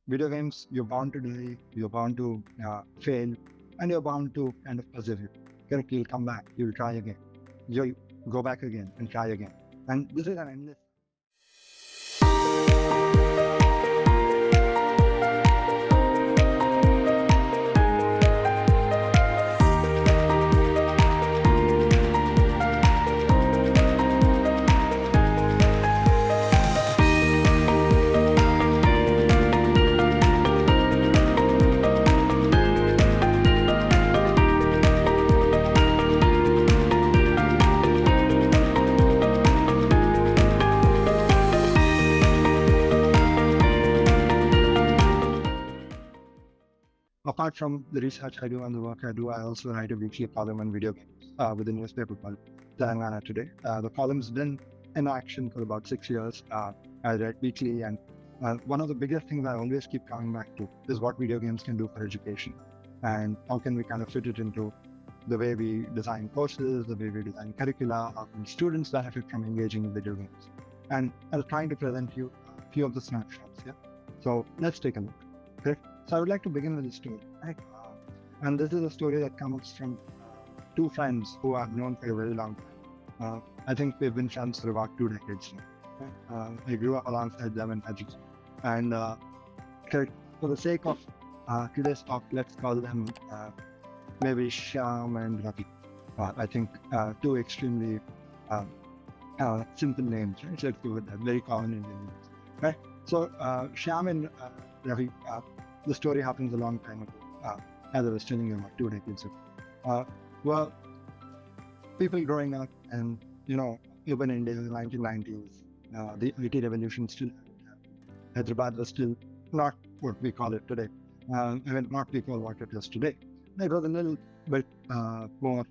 video games, you're bound to die, you're bound to fail, and you're bound to kind of persevere. Correct? You'll come back, you'll try again, you'll go back again and try again. And this is an endless. Apart from the research I do and the work I do, I also write a weekly column on video games with a newspaper called Telangana Today. The column's been in action for about 6 years. I write weekly, and one of the biggest things I always keep coming back to is what video games can do for education, and how can we kind of fit it into the way we design courses, the way we design curricula, how can students benefit from engaging in video games. And I was trying to present you a few of the snapshots here. So let's take a look. Okay? So I would like to begin with a story. Right? And this is a story that comes from two friends who I've known for a very long time. I think we've been friends for about 2 decades now. I grew up alongside them in Exeter. And for the sake of today's talk, let's call them maybe Shyam and Ravi. I think 2 extremely simple names, right? So let's go with that, very common Indian names. Right? So Shyam and Ravi, the story happens a long time ago, as I was telling you about 2 decades ago. Well, people growing up and, urban India in the 1990s, the IT revolution still, Hyderabad was still not what we call it today. Not we call what it is today. It was a little bit more,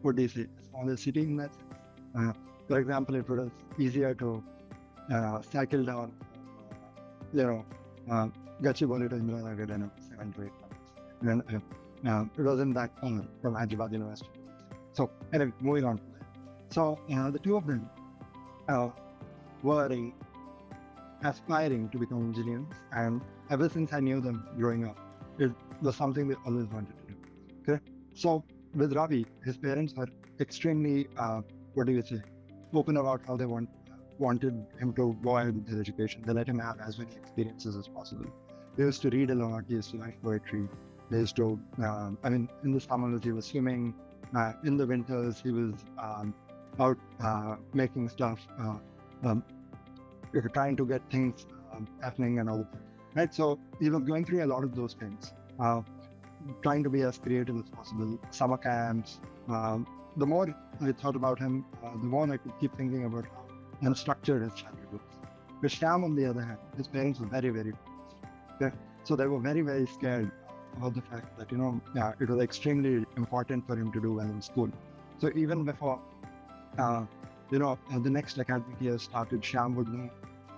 what do you say, a smaller city in that sense. For example, it was easier to cycle down, Gachibowli to Indiranagar in 7 to 8 months. And it wasn't that far from Hyderabad University. So anyway, moving on. So the 2 of them were aspiring to become engineers, and ever since I knew them growing up, it was something they always wanted to do. Okay, so with Ravi, his parents were extremely, open about how they wanted him to go ahead with his education. They let him have as many experiences as possible. They used to read a lot. He used to write poetry. They used to, in the summers he was swimming. In the winters he was out making stuff, trying to get things happening and all that. Right? So he was going through a lot of those things, trying to be as creative as possible. Summer camps. The more I thought about him, the more I could keep thinking about how structured his childhood was. With Shyam, on the other hand, his parents were very, very okay? So they were very, very scared about the fact that, it was extremely important for him to do well in school. So even before, the next academic year started, Shyam would know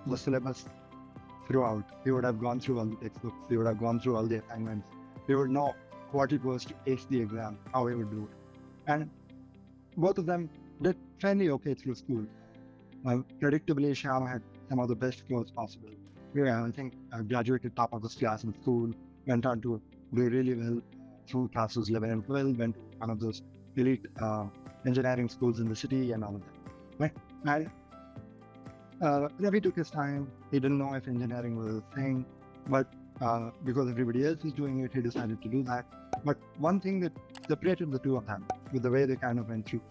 the syllabus throughout. He would have gone through all the textbooks. He would have gone through all the assignments. He would know what it was to ace the exam, how he would do it. And both of them did fairly okay through school. Predictably, Shyam had some of the best scores possible. I think I graduated top of his class in school, went on to do really well through classes 11 and 12, went to one of those elite engineering schools in the city and all of that. Right? And Ravi took his time. He didn't know if engineering was a thing, but because everybody else was doing it, he decided to do that. But one thing that separated the 2 of them, with the way they kind of went through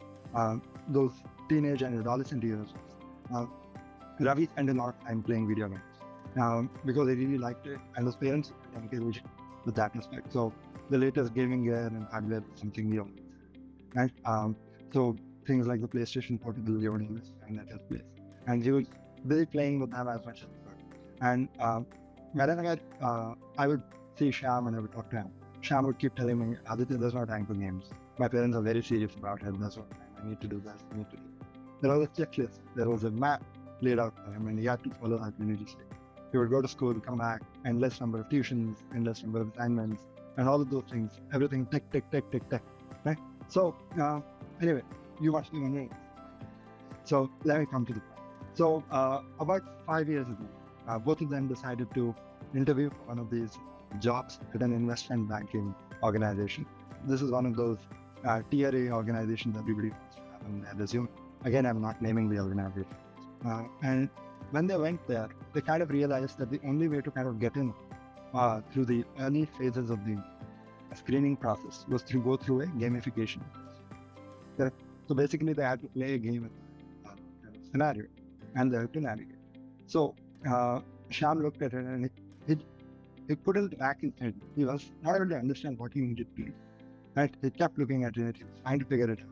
those teenage and adolescent years, Ravi spent a lot of time playing video games because he really liked it, and his parents encouraged with that aspect. So the latest gaming gear and hardware was something new. Right? So things like the PlayStation Portable, he would always find at his place. And he was busy playing with them as much as he could. And whenever I would see Shyam and I would talk to him, Shyam would keep telling me, Aditya, there's no time for games. My parents are very serious about it. There's no time. I need to do this. I need to do that. There was a checklist. There was a map laid out for him, and he had to follow that religiously. He would go to school, come back, endless number of tuitions, endless number of assignments, and all of those things. Everything tick, tick, tick, tick, tick. Right? So anyway, you must be wondering. So let me come to the point. So about 5 years ago, both of them decided to interview for one of these jobs at an investment banking organization. This is one of those tier A organizations everybody wants to have on their resume. Again, I'm not naming the organization. And when they went there, they kind of realized that the only way to kind of get in through the early phases of the screening process was to go through a gamification. So basically, they had to play a game scenario, and they had to navigate. So Shyam looked at it, and he put it back in head. He was not able to understand what he needed to do. Right? He kept looking at it, he was trying to figure it out.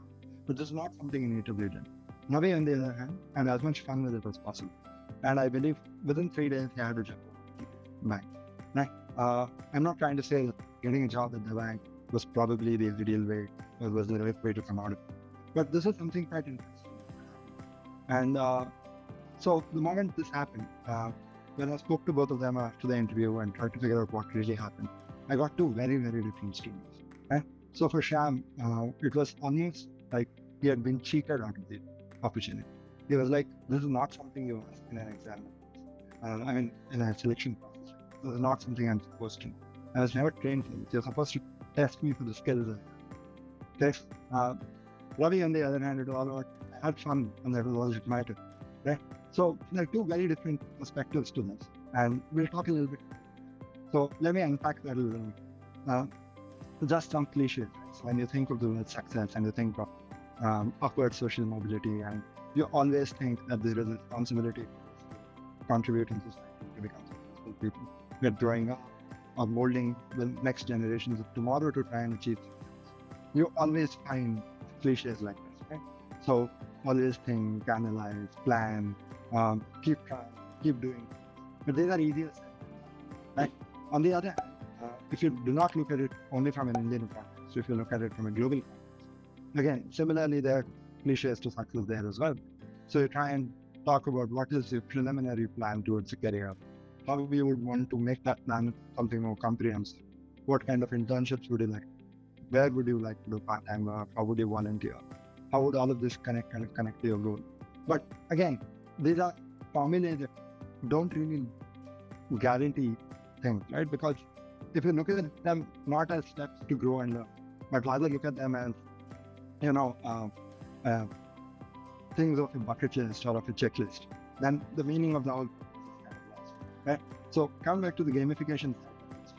But this is not something he natively did. Navi, on the other hand, had as much fun with it as possible. And I believe within 3 days, he had a job bank. Right? I'm not trying to say that getting a job at the bank was probably the ideal way, or was the right way to come out of it. But this is something quite interesting. And so the moment this happened, when I spoke to both of them after the interview and tried to figure out what really happened, I got two very, very different stories. Right? So for Shyam, it was almost like he had been cheated out of the opportunity. He was like, this is not something you ask in an exam. In a selection process. This is not something I'm supposed to know. I was never trained for this. You're supposed to test me for the skills. Okay? Ravi, on the other hand, it was all about, I had fun, and that was all that mattered. Right? So there are two very different perspectives to this, and we'll talk a little bit. So let me unpack that a little bit. Just some cliches. So when you think of the word success and you think of upward social mobility, and you always think that there is a responsibility to contribute in society to become successful people. We're growing up or molding the next generations of tomorrow to try and achieve success. You always find cliches like this, right? So always think, analyze, plan, keep trying, keep doing. But these are easier said than done, right? On the other hand, if you do not look at it only from an Indian context, if you look at it from a global context, again, similarly, there are cliches to success there as well. So you try and talk about what is your preliminary plan towards a career, how you would want to make that plan something more comprehensive, what kind of internships would you like, where would you like to do part-time work, how would you volunteer, how would all of this connect to your goal. But again, these are formulae that don't really guarantee things, right? Because if you look at them not as steps to grow and learn, but rather look at them as, things of a bucket list or of a checklist, then the meaning of the whole process is kind of lost, right? So come back to the gamification side.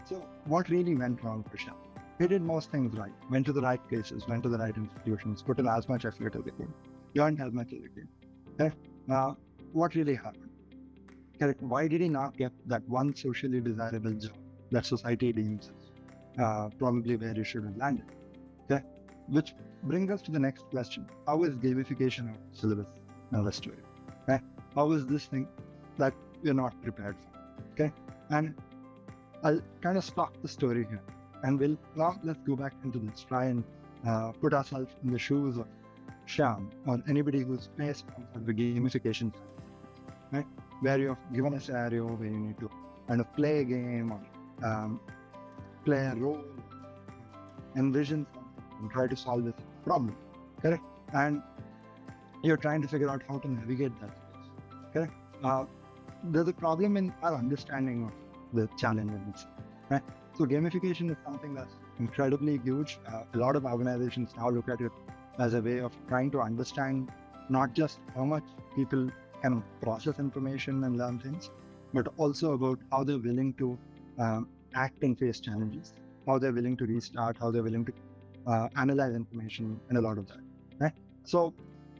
So what really went wrong for Shyam? He did most things right, went to the right places, went to the right institutions, put in as much effort as they could, learned as much as they could. Okay? Now, what really happened? Correct. Why did he not get that one socially desirable job that society deems as probably where he should have landed? Okay? Which brings us to the next question. How is gamification of syllabus in the story? Okay? How is this thing that we're not prepared for? Okay? And I'll kind of stop the story here. And let's go back into this, try and put ourselves in the shoes of Shyam or anybody who's faced the gamification, right? Where you're given a scenario where you need to kind of play a game or play a role, envision something and try to solve this problem, correct? And you're trying to figure out how to navigate that space, correct? There's a problem in our understanding of the challenge in this, right? So gamification is something that's incredibly huge. A lot of organizations now look at it as a way of trying to understand not just how much people can process information and learn things, but also about how they're willing to act and face challenges, how they're willing to restart, how they're willing to analyze information, and a lot of that. Right? So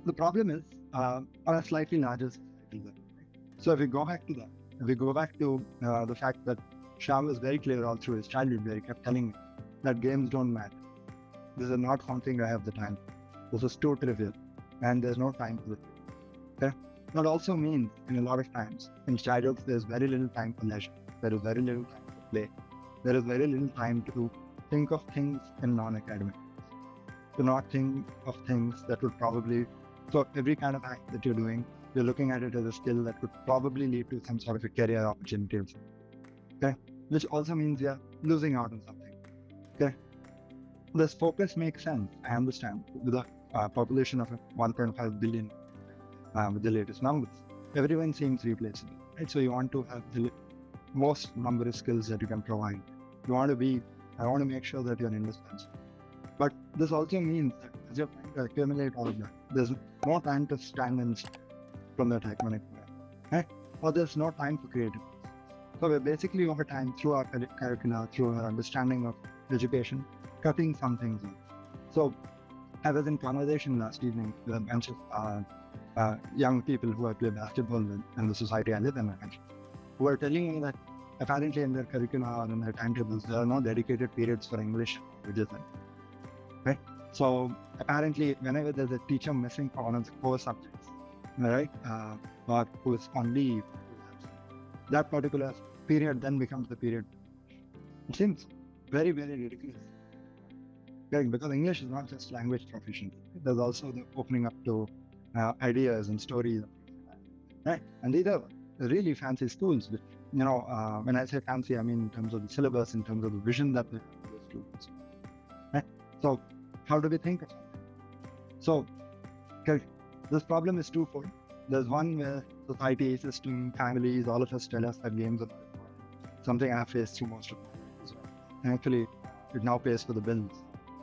the problem is on a slightly larger society level. Right? So if we go back to that, if we go back to the fact that Shyam was very clear all through his childhood, where he kept telling me that games don't matter. This is not something I have the time. This is too trivial, and there's no time for it. Okay? That also means, in a lot of times, in childhood, there's very little time for leisure. There is very little time for play. There is very little time to think of things in non-academic ways. To not think of things that would probably, so every kind of act that you're doing, you're looking at it as a skill that would probably lead to some sort of a career opportunity. Okay? Which also means you're losing out on something. Okay? This focus makes sense, I understand, with a population of 1.5 billion with the latest numbers. Everyone seems replaceable, right? So you want to have most number of skills that you can provide. I want to make sure that you're indispensable. But this also means that as you're trying to accumulate all of that, there's no time to stand and from that iconic point, right? Or there's no time for creativity. So we're basically over time through our curricula, through our understanding of education, cutting some things in. So I was in conversation last evening with a bunch of young people who I play basketball with in the society I live in, who are telling me that apparently in their curricula or in their timetables, there are no dedicated periods for English, which is right? So apparently whenever there's a teacher missing for one of the core subjects, right, or who is on leave, that particular period then becomes the period. It seems very, very ridiculous. Right? Because English is not just language proficiency. There's also the opening up to ideas and stories, right? And these are really fancy schools. Which, when I say fancy, I mean in terms of the syllabus, in terms of the vision that they have for the students. Right? So how do we think of something? So this problem is twofold. There's one where society, system, families, all of us tell us that games are something I faced through most of my life as well. Thankfully, it now pays for the bills.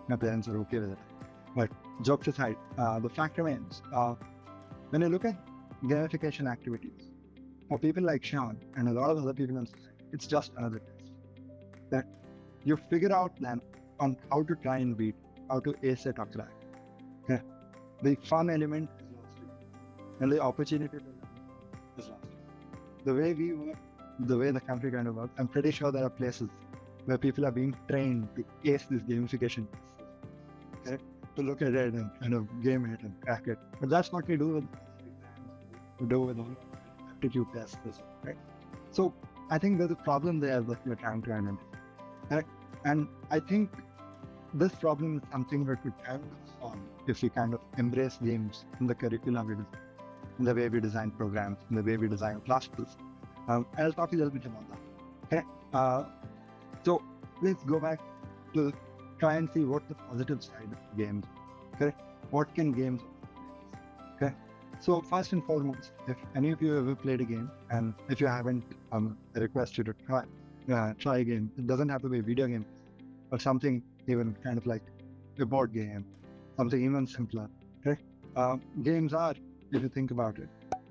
My parents are okay with it. But jokes aside, the fact remains, when you look at gamification activities, for people like Sean and a lot of other people in society, it's just another test. That you figure out then on how to try and beat, how to ace it or crack. Okay? The fun element is lost to you. And the opportunity to learn is lost to you. The way we work, the way the country kind of works, I'm pretty sure there are places where people are being trained to ace this gamification tests. Okay? To look at it and kind of game it and crack it. But that's what we do with exams, we do with all aptitude tests, right? So I think there's a problem there that we're trying to identify. Right? And I think this problem is something that we can solve if we kind of embrace games in the curricula we design, in the way we design programs, in the way we design classes. I'll talk a little bit about that. Okay? So let's go back to try and see what the positive side of games are. Okay? What can games offer? Okay? So first and foremost, if any of you ever played a game, and if you haven't, I request you to try a game. It doesn't have to be a video game, but something even kind of like a board game, something even simpler. Okay? Games are, if you think about it,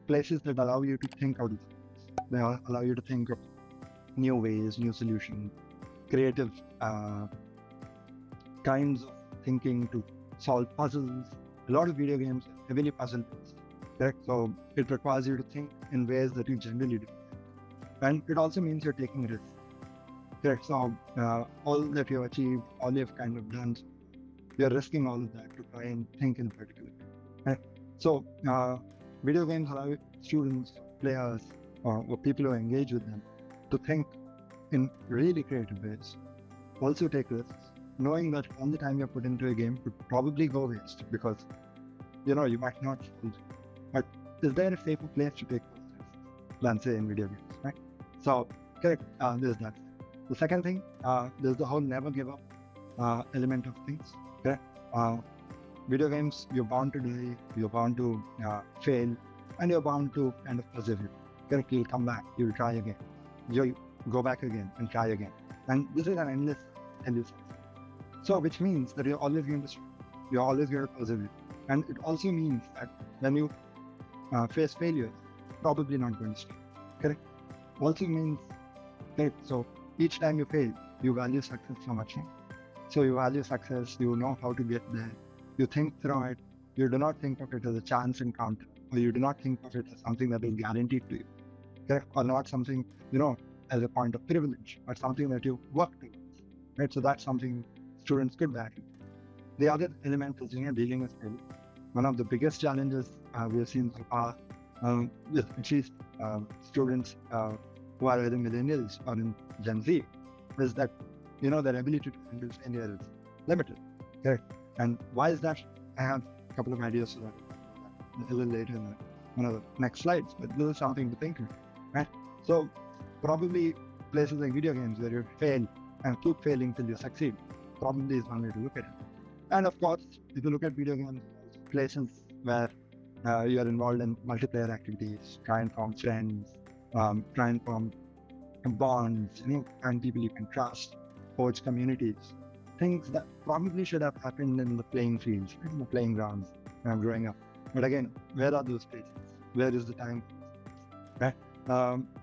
places that allow you to think out of things. They allow you to think of new ways, new solutions, creative kinds of thinking to solve puzzles. A lot of video games are heavily puzzle-based. Correct? So it requires you to think in ways that you generally do. And it also means you're taking risks. Correct? So all that you've achieved, all you've kind of done, you're risking all of that to try and think in particular. Right? So video games allow students, players, or people who engage with them to think in really creative ways. Also take risks, knowing that all the time you're put into a game could probably go waste because you might not solve it. But is there a safer place to take those risks than say in video games, right? So correct, there's that. The second thing, there's the whole never give up element of things. Okay? Video games, you're bound to die, you're bound to fail, and you're bound to kind of persevere. Correct? You'll come back, you'll try again. You'll go back again and try again. And this is an endless cycle. So which means that you're always going to struggle, you're always going to persevere. And it also means that when you face failures, probably not going to stop. Correct? Also means, right, so each time you fail, you value success so much more. So you value success, you know how to get there, you think through it, you do not think of it as a chance encounter, or you do not think of it as something that is guaranteed to you. Correct? Or not something, as a point of privilege, but something that you work towards. Right? So that's something students could value. The other element is dealing with failure. One of the biggest challenges we have seen so far with at least students who are either millennials or in Gen Z is that their ability to handle failure is limited. Okay? And why is that? I have a couple of ideas for that a little later in one of the next slides, but this is something to think about. Right? So probably places like video games where you fail and keep failing till you succeed probably is one way to look at it. And of course, if you look at video games, places where you are involved in multiplayer activities, try and form friends, try and form bonds, and people you can trust, forge communities, things that probably should have happened in the playing fields, in the playing grounds when I'm growing up. But again, where are those places? Where is the time? Right?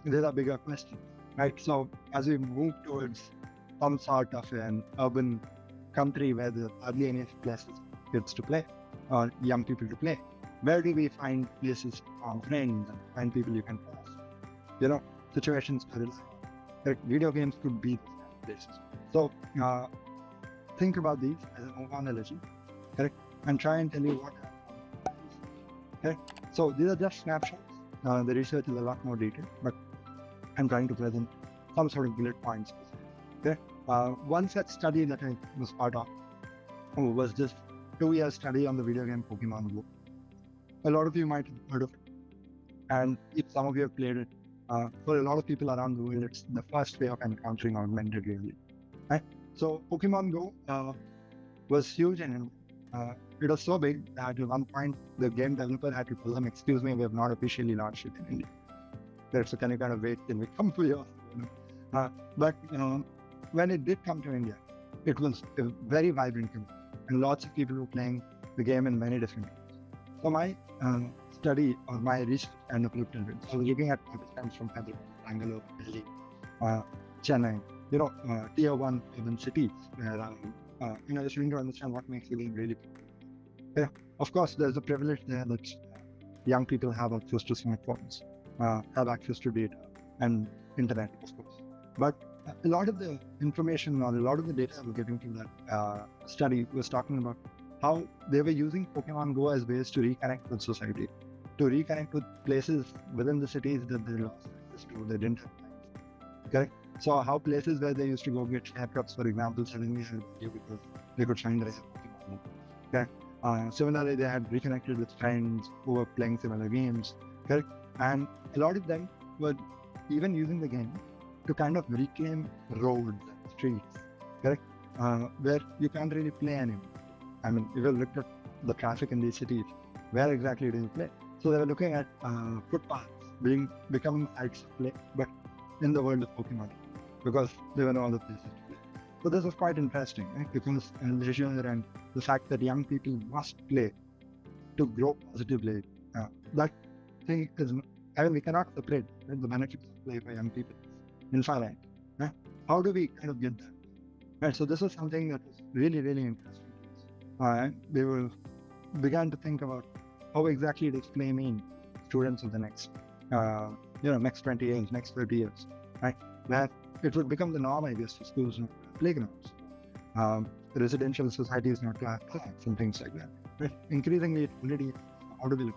These are bigger questions, right? So as we move towards some sort of an urban country where there are hardly any places for kids to play or young people to play, where do we find places to form friends and find people you can trust? Situations where video games could be those kind of places. So think about these as I move on a little, correct? And try and tell you what happens. Okay? So these are just snapshots. The research is a lot more detailed, but I'm trying to present some sort of bullet points. Okay? One such study that I was part of was this 2-year study on the video game Pokemon Go. A lot of you might have heard of it, and if some of you have played it, for a lot of people around the world, it's the first way of encountering augmented reality. Right? So Pokemon Go was huge, and it was so big that at one point the game developer had to tell them, "Excuse me, we have not officially launched it in India. So can you kind of wait till we come for yours?" But when it did come to India, it was a very vibrant community, and lots of people were playing the game in many different ways. So my study or my research kind of looked at it. So looking at participants from Hyderabad, Bangalore, Delhi, Chennai, tier 1 urban cities where just trying to understand what makes the game really popular. Yeah, of course, there's a privilege there that young people have access to smartphones, have access to data and internet, of course. But a lot of the information or a lot of the data we're getting from that study was talking about how they were using Pokemon Go as ways to reconnect with society, to reconnect with places within the cities that they lost access to, they didn't have time. Correct? So how places where they used to go get haircuts, for example, suddenly had value because they could find a Pokemon. Okay? Similarly, they had reconnected with friends who were playing similar games. Correct? And a lot of them were even using the game to kind of reclaim roads and streets. Correct? Where you can't really play anymore. I mean, if you looked at the traffic in these cities, where exactly do you play? So they were looking at footpaths becoming sites of play, but in the world of Pokemon, because there were no other places to play. So this was quite interesting, right? Because leisure and the fact that young people must play to grow positively, that thing is, we cannot separate, right? The benefits of play for young people infinite. Right? How do we kind of get that? Right. So this was something that was really, really interesting. They began to think about how exactly does play mean students of the next, next 20 years, next 30 years, right? That it would become the norm, I guess, for schools not to have playgrounds. Residential societies not to have parks and things like that. Right? Increasingly, it already, how do we look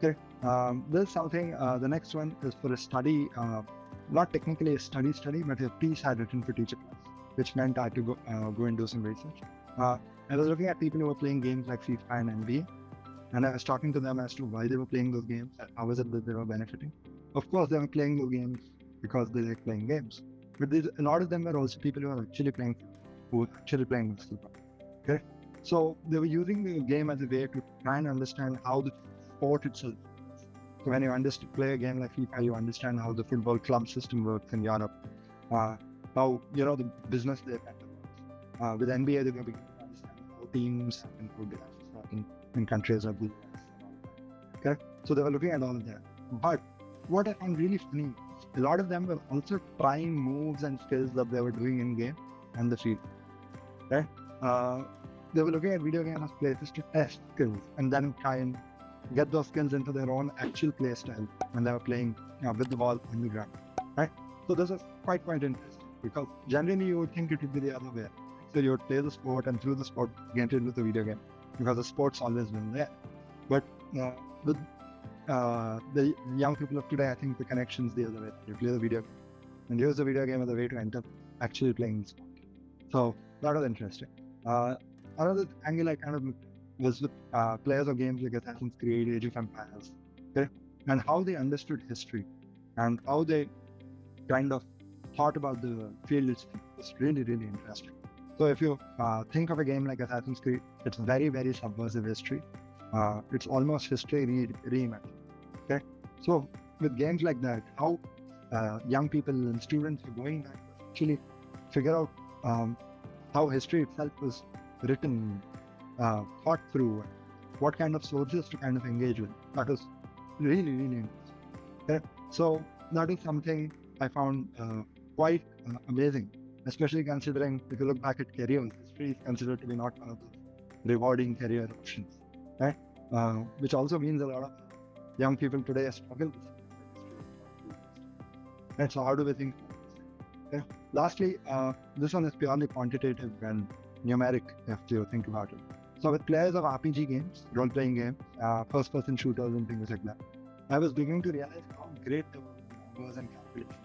at it? Okay. This is something, the next one is for a study, not technically a study, but a piece I had written for teacher class, which meant I had to go and do some research. I was looking at people who were playing games like FIFA and NBA, and I was talking to them as to why they were playing those games and how is it that they were benefiting. Of course, they were playing those games because they like playing games, but a lot of them were also people who were actually playing basketball. Okay, so they were using the game as a way to try and understand how the sport itself. So when you play a game like FIFA, you understand how the football club system works in Europe, how the business there works. With NBA, they were beginning to understand how teams and football in countries like the US. Okay, so they were looking at all of that. But what I found really funny, a lot of them were also trying moves and skills that they were doing in game and the field. Right? They were looking at video games as places to test skills and then try and get those skills into their own actual play style when they were playing with the ball on the ground. Right? So this is quite interesting, because generally you would think it would be the other way. So you would play the sport and through the sport get into the video game, because the sport's always been there. But with the young people of today, I think the connection's the other way. You play the video game and use the video game as a way to enter actually playing the sport. So that was interesting. Another angle I kind of was with players of games like Assassin's Creed, Age of Empires, okay? And how they understood history and how they kind of thought about the field itself was really, really interesting. So if you think of a game like Assassin's Creed, it's very, very subversive history. It's almost history reimagined. Okay, so with games like that, how young people and students are going back to actually figure out how history itself was written, thought through, what kind of sources to kind of engage with. That was really, really interesting. Okay? So that is something I found quite amazing, especially considering if you look back at careers, history is considered to be not one of those rewarding career options, right? Which also means a lot of young people today struggle with history. Right? So how do we think? Okay. Lastly, this one is purely quantitative and numeric, if you think about it. So with players of RPG games, role-playing games, first-person shooters and things like that, I was beginning to realize how great the numbers and calculations.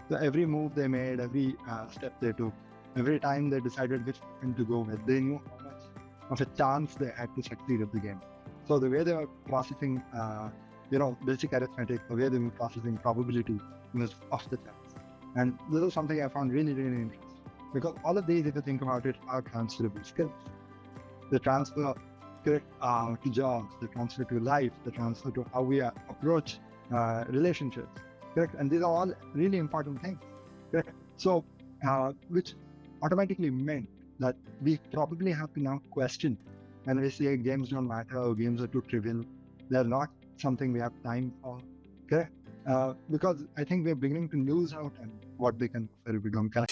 So every move they made, every step they took, every time they decided which weapon to go with, they knew how much of a chance they had to succeed at the game. So the way they were processing, basic arithmetic, the way they were processing probability was off the charts. And this is something I found really, really interesting. Because all of these, if you think about it, are transferable skills. They transfer to jobs, they transfer to life, they transfer to how we approach relationships. Correct? And these are all really important things. Correct? So, which automatically meant that we probably have to now question when we say games don't matter or games are too trivial. They're not something we have time for. Correct? Because I think we're beginning to lose out on what they can become. Correct?